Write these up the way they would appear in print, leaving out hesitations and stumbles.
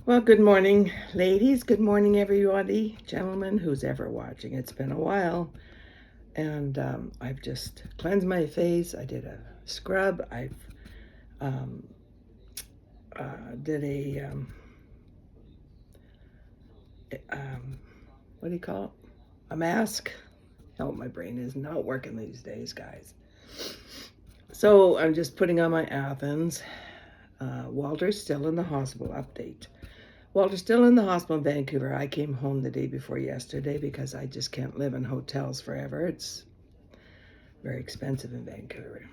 Well, good morning, ladies. Good morning, everybody, gentlemen, who's ever watching. It's been a while, and I've just cleansed my face. I did a scrub. I've um, did a what do you call it? A mask. Oh, my brain is not working these days, guys. So I'm just putting on my Athens. Walter's still in the hospital. Update. Walter's still in the hospital in Vancouver. I came home the day before yesterday because I just can't live in hotels forever. It's very expensive in Vancouver.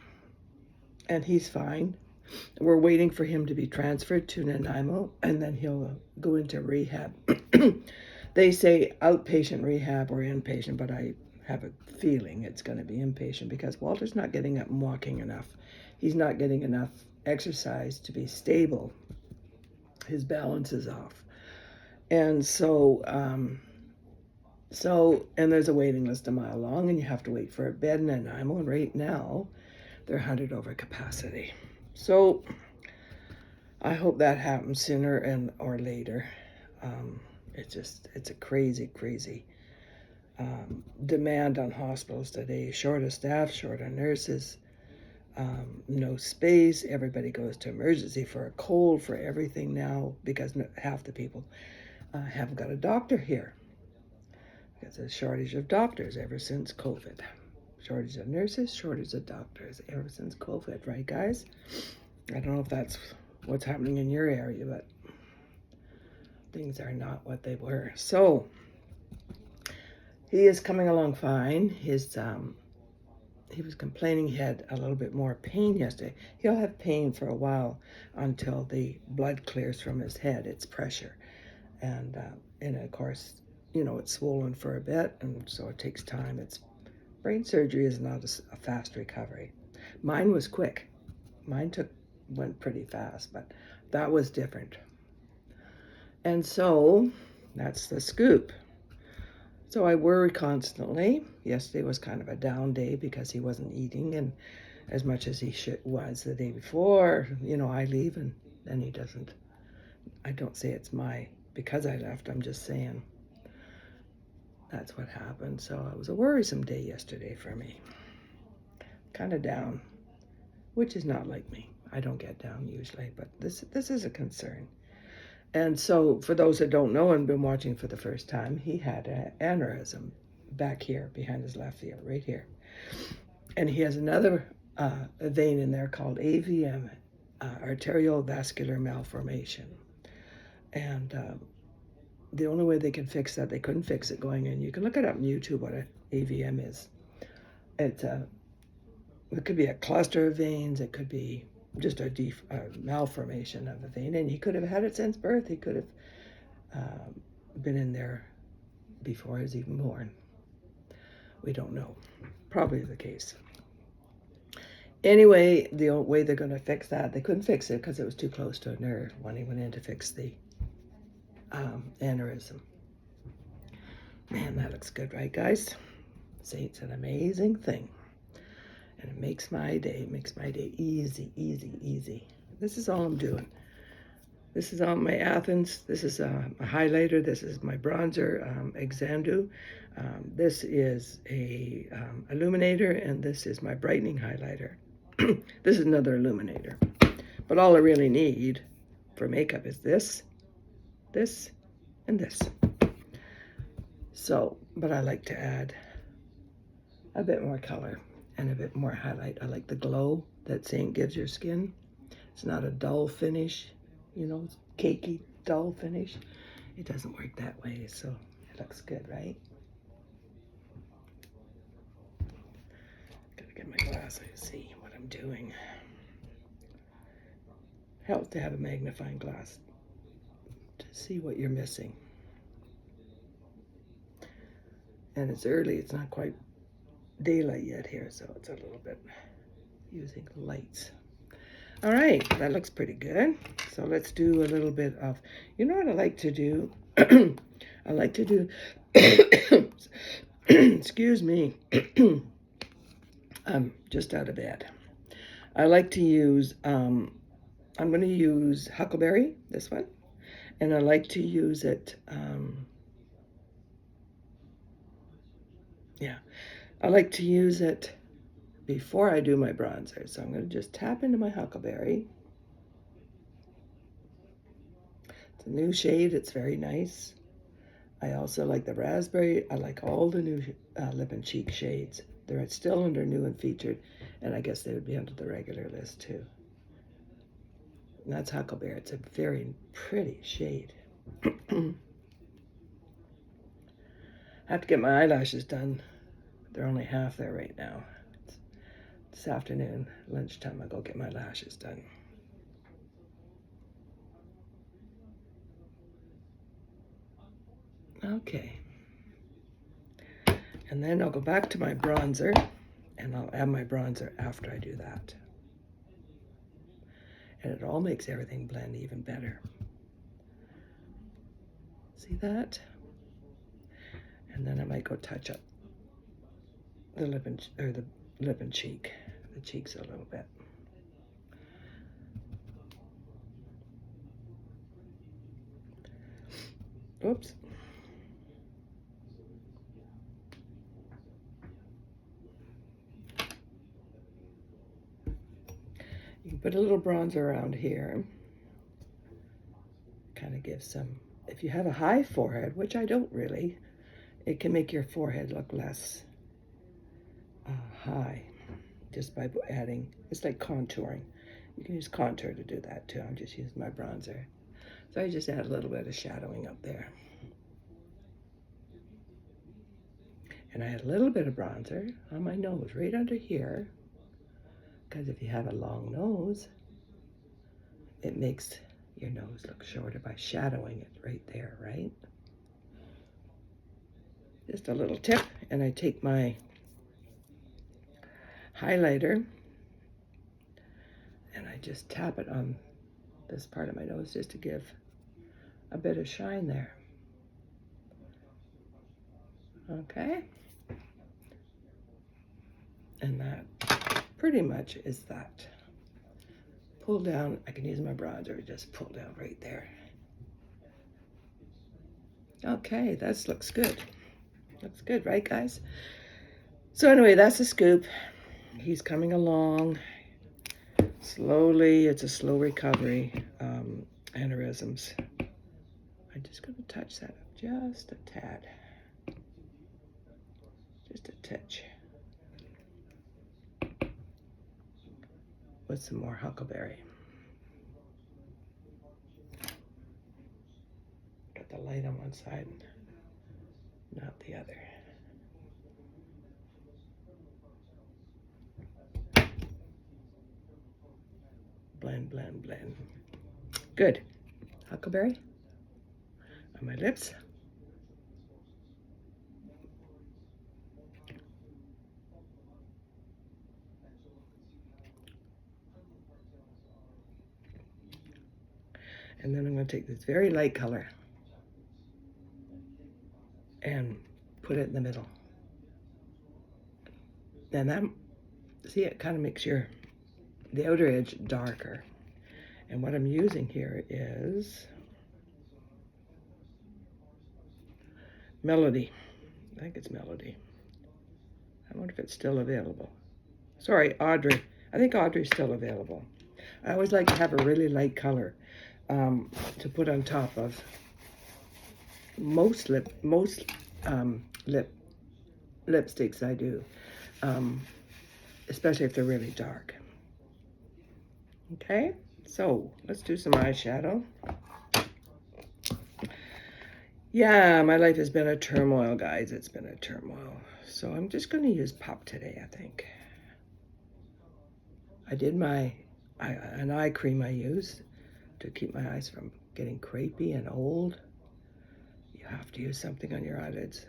And he's fine. We're waiting for him to be transferred to Nanaimo, and then he'll go into rehab. They say outpatient rehab or inpatient, but I have a feeling it's going to be inpatient because Walter's not getting up and walking enough. He's not getting enough exercise to be stable. His balance is off. And and there's a waiting list a mile long, and you have to wait for a bed in Nanaimo. And right now, they're 100 over capacity. So I hope that happens sooner and or later. It's a crazy demand on hospitals today. Short of staff, short of nurses, no space. Everybody goes to emergency for a cold, for everything now because half the people haven't got a doctor here. There's a shortage of doctors ever since COVID. Shortage of nurses, shortage of doctors ever since COVID, right, guys? I don't know if that's what's happening in your area, but things are not what they were. So he is coming along fine. He was complaining he had a little bit more pain yesterday. He'll have pain for a while until the blood clears from his head. It's pressure, and of course, it's swollen for a bit, and so it takes time. It's brain surgery is not a fast recovery. Mine was quick. Mine went pretty fast, but that was different. And so that's the scoop. So I worry constantly. Yesterday was kind of a down day because he wasn't eating and as much as he was the day before. I leave and then he doesn't. I don't say it's because I left. I'm just saying that's what happened. So it was a worrisome day yesterday for me. Kind of down, which is not like me. I don't get down usually, but this is a concern. And so for those that don't know and been watching for the first time, he had an aneurysm back here behind his left ear, right here. And he has another vein in there called AVM, arterial vascular malformation. And the only way they can fix that, they couldn't fix it going in. You can look it up on YouTube what an AVM is. It could be a cluster of veins. It could be just a malformation of a vein. And he could have had it since birth. He could have been in there before he was even born. We don't know. Probably the case. Anyway, the way they're going to fix that, they couldn't fix it because it was too close to a nerve when he went in to fix the aneurysm. Man, that looks good, right, guys? See, it's an amazing thing. And it makes my day easy. This is all I'm doing. This is all my Athens. This is a highlighter. This is my bronzer, Xandu. This is a illuminator, and this is my brightening highlighter. This is another illuminator. But all I really need for makeup is this, and this. So, but I like to add a bit more color and a bit more highlight. I like the glow that Saint gives your skin. It's not a dull finish, it's cakey, dull finish. It doesn't work that way, so it looks good, right? Gotta get my glasses to see what I'm doing. Helps to have a magnifying glass to see what you're missing. And it's early, it's not quite daylight yet here, so it's a little bit using lights. All right, that looks pretty good. So let's do a little bit of, what I like to do? I like to do, excuse me, I'm just out of bed. I like to use, I'm going to use Huckleberry, this one. And I like to use it, yeah, I like to use it before I do my bronzer. So I'm going to just tap into my Huckleberry. It's a new shade. It's very nice. I also like the raspberry. I like all the new lip and cheek shades. They're still under new and featured, and I guess they would be under the regular list too. And that's Huckleberry. It's a very pretty shade. I have to get my eyelashes done. They're only half there right now. This afternoon, lunchtime, I'll go get my lashes done. Okay. And then I'll go back to my bronzer, and I'll add my bronzer after I do that. And it all makes everything blend even better. See that? And then I might go touch up the lip and cheek, the cheeks a little bit. Oops. You can put a little bronzer around here. Kind of give some, if you have a high forehead, which I don't really, it can make your forehead look less high just by adding, it's like contouring. You can use contour to do that too. I'm just using my bronzer. So I just add a little bit of shadowing up there. And I add a little bit of bronzer on my nose, right under here. Because if you have a long nose, it makes your nose look shorter by shadowing it right there, right? Just a little tip, and I take my highlighter and I just tap it on this part of my nose just to give a bit of shine there. Okay? And that pretty much is that. Pull down, I can use my bronzer, just pull down right there. Okay, that looks good. Looks good, right guys? So anyway, that's the scoop. He's coming along slowly. It's a slow recovery. Aneurysms. I'm just going to touch that up just a tad. Just a touch. With some more Huckleberry. Got the light on one side, not the other. Blend, blend, blend. Good. Huckleberry on my lips. And then I'm going to take this very light color and put it in the middle. And that, see, it kind of makes the outer edge darker. And what I'm using here is Melody. I think it's Melody. I wonder if it's still available. Sorry, Audrey. I think Audrey's still available. I always like to have a really light color to put on top of most lipsticks I do, especially if they're really dark. Okay, so let's do some eyeshadow. Yeah, my life has been a turmoil, guys. It's been a turmoil. So I'm just going to use Pop today, I think. I did an eye cream I use to keep my eyes from getting crepey and old. You have to use something on your eyelids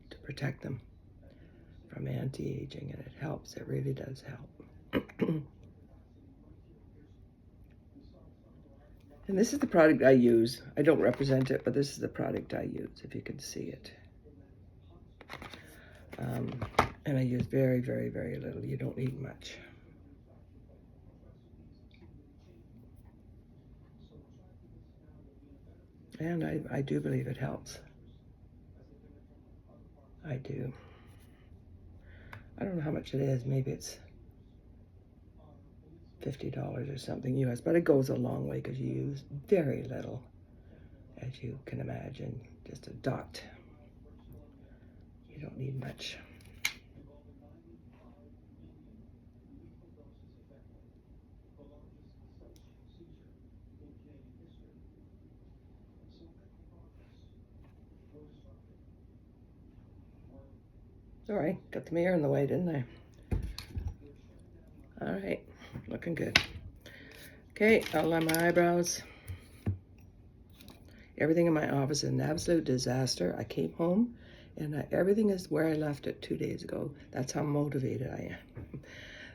to protect them from anti-aging, and it helps. It really does help. And this is the product I use. I don't represent it, but this is the product I use, if you can see it. And I use very, very, very little. You don't need much. And I do believe it helps. I do. I don't know how much it is. Maybe it's $50 or something US, but it goes a long way because you use very little, as you can imagine. Just a dot. You don't need much. Sorry, got the mirror in the way, didn't I? All right, looking good. Okay, outline my eyebrows. Everything in my office is an absolute disaster. I came home and everything is where I left it 2 days ago. That's how motivated I am.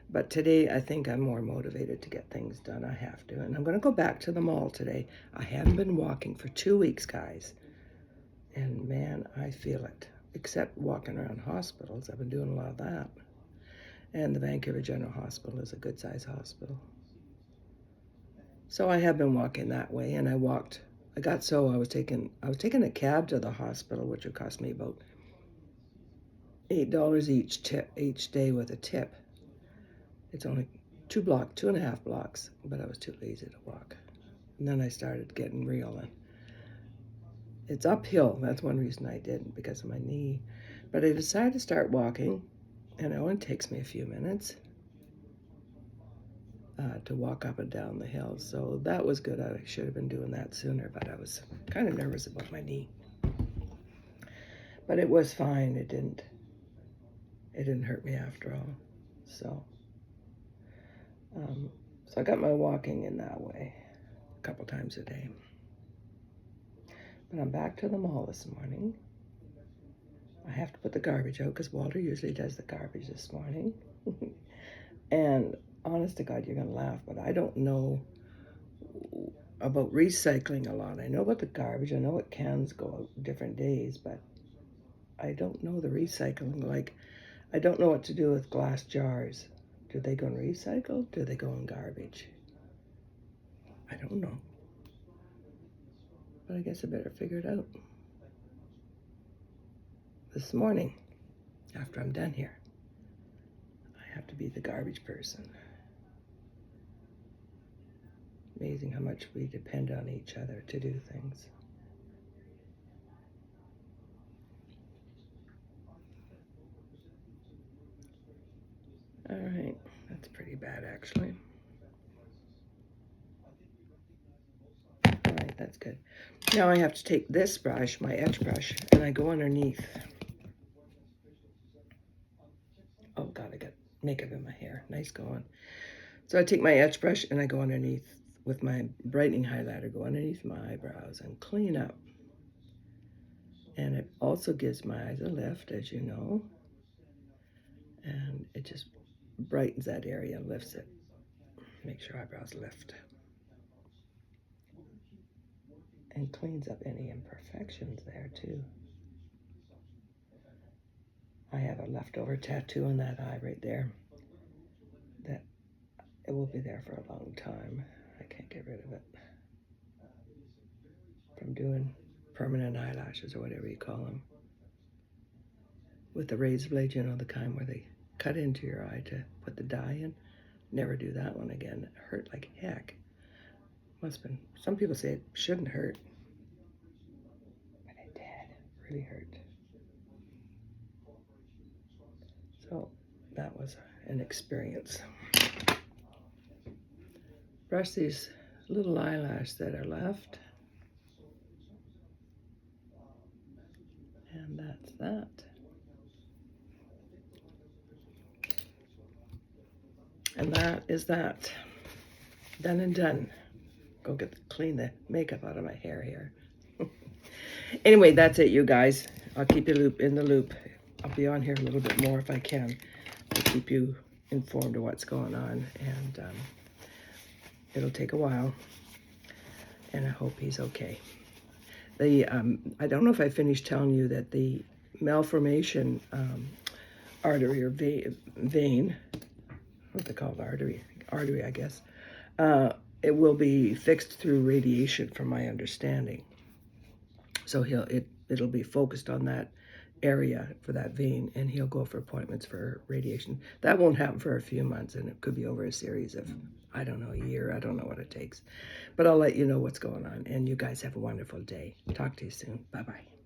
But today I think I'm more motivated to get things done. I have to. And I'm going to go back to the mall today. I haven't been walking for 2 weeks, guys. And man, I feel it. Except walking around hospitals. I've been doing a lot of that. And the Vancouver General Hospital is a good size hospital. So I have been walking that way, and I was taking a cab to the hospital, which would cost me about $8 each day with a tip. It's only 2.5 blocks, but I was too lazy to walk. And then I started getting real, and it's uphill. That's one reason I didn't, because of my knee. But I decided to start walking, and it only takes me a few minutes to walk up and down the hill. So that was good. I should have been doing that sooner, but I was kind of nervous about my knee. But it was fine. It didn't hurt me after all. So I got my walking in that way a couple times a day. But I'm back to the mall this morning. I have to put the garbage out because Walter usually does the garbage this morning. And honest to God, you're going to laugh, but I don't know about recycling a lot. I know about the garbage. I know what cans go out different days, but I don't know the recycling. Like, I don't know what to do with glass jars. Do they go in recycle? Do they go in garbage? I don't know. But I guess I better figure it out this morning after I'm done here. I have to be the garbage person. Amazing how much we depend on each other to do things. All right, that's pretty bad actually. All right, that's good. Now I have to take this brush, my etch brush, and I go underneath. Oh God, I got makeup in my hair. Nice going. So I take my etch brush and I go underneath with my brightening highlighter, go underneath my eyebrows and clean up. And it also gives my eyes a lift, as you know. And it just brightens that area and lifts it. Makes your eyebrows lift. And cleans up any imperfections there too. I have a leftover tattoo on that eye right there. That it will be there for a long time. I can't get rid of it. From doing permanent eyelashes or whatever you call them. With the razor blade, you know, the kind where they cut into your eye to put the dye in. Never do that one again. It hurt like heck. Must have been. Some people say it shouldn't hurt. But it did. It really hurt. So that was an experience. Brush these little eyelashes that are left. And that's that. And that is that. Done and done. Go clean the makeup out of my hair here. Anyway, that's it, you guys. I'll keep you in the loop. I'll be on here a little bit more if I can to keep you informed of what's going on. And it'll take a while. And I hope he's okay. I don't know if I finished telling you that the malformation artery or vein, what they call it, artery, I guess, it will be fixed through radiation, from my understanding. So it'll be focused on that area for that vein, and he'll go for appointments for radiation. That won't happen for a few months, and it could be over a series of, I don't know, a year. I don't know what it takes. But I'll let you know what's going on. And you guys have a wonderful day. Talk to you soon. Bye-bye.